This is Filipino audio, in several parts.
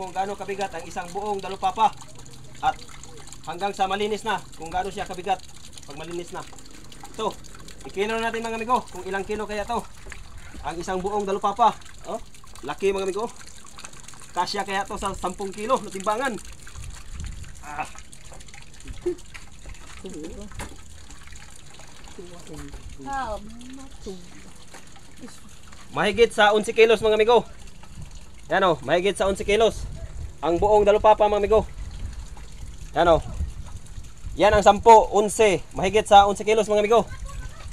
kung gaano kabigat ang isang buong dalupapa. At hanggang sa malinis na, kung gaano siya kabigat pag malinis na. So, ikilo natin mga amigo, kung ilang kilo kaya to. Ang isang buong dalupapa. Oh, laki mga amigo. Kasya kaya to sa 10 kilo na timbangan. Ah. Mahigit sa 11 kilos mga amigo. Yan o, mahigit sa 11 kilos ang buong dalupapa mga amigo. Yan o. Yan ang 10, 11. Mahigit sa 11 kilos mga amigo.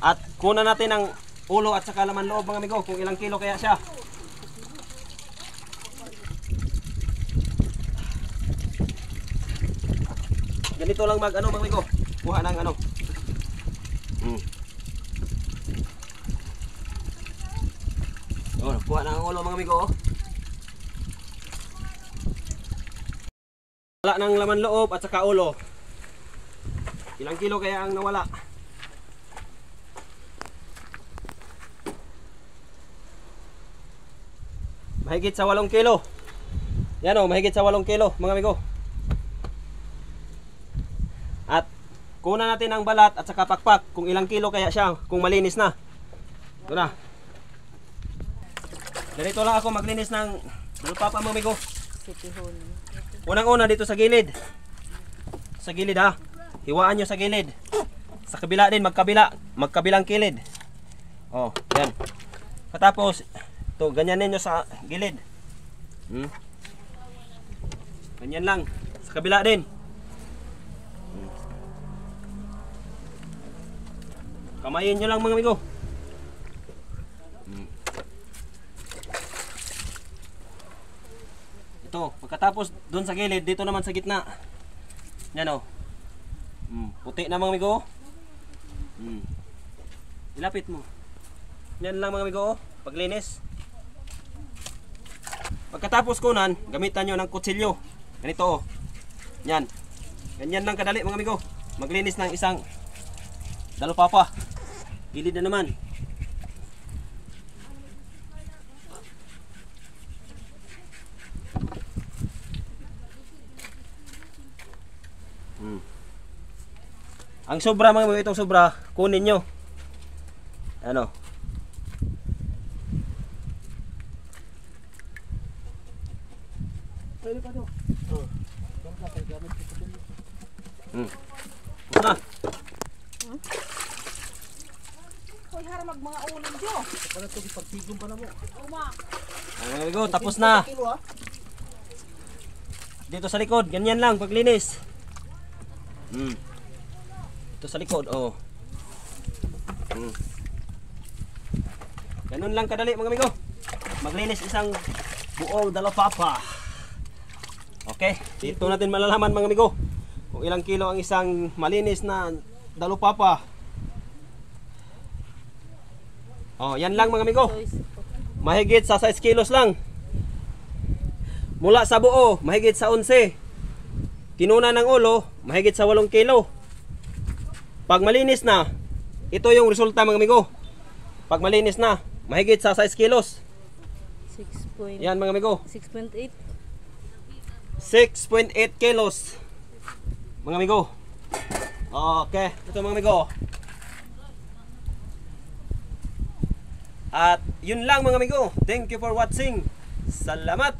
At kunan natin ang ulo at saka laman loob mga amigo, kung ilang kilo kaya siya. Ganito lang mag ano mga amigo. Kuha ng ano. Oh, kuha ng ulo mga amigo. Wala ng laman loob at saka ulo. Ilang kilo kaya ang nawala? Mahigit sa 8 kilo. Yan o, mahigit sa 8 kilo mga amigo. At kunan natin ang balat at saka pakpak kung ilang kilo kaya siya, kung malinis na. Ito na. Ganito lang ako maglinis ng dalupapa mga amigo. Unang-una dito sa gilid. Sa gilid ha. Hiwaan nyo sa gilid. Sa kabila din, magkabilang kilid. Oh, yan. Katapos, ito, ganyanin nyo sa gilid. Ganyan lang. Sa kabila din. Kamayin nyo lang mga amigo. Ito, pagkatapos doon sa gilid, dito naman sa gitna. Yan o. Puti na mga amigo. Ilapit mo. Yan lang mga amigo, paglinis. Pagkatapos kunan, gamitan nyo ng kutsilyo. Ganito o. Yan. Ganyan lang kadali mga amigo. Maglinis ng isang dalupapa. Gilid na naman. Ang sobra mga amigo, itong sobra, kunin nyo. Ano? Na. Hoy harap mga ulam jo. Para to gipagtigom pa na mo. Uma. Mga amigo, tapos na. Dito sa likod, ganyan lang paglinis. Ito sa likod, oh. Ganun lang kadali mga amigo. Maglinis isang buong dalupapa. Okay, dito natin malalaman mga amigo kung ilang kilo ang isang malinis na dalupapa. Oh, yan lang mga amigo. Mahigit sa 6 kilos lang. Mula sa buo, mahigit sa 11. Kinuna ng ulo, mahigit sa 8 kilo. Pag malinis na, ito yung resulta mga amigo. Pag malinis na, mahigit sa 6 kilos. 6. Yan mga amigo. 6.8. 6.8 kilos. Mga amigo. Okay, ito mga amigo. At yun lang mga amigo. Thank you for watching. Salamat.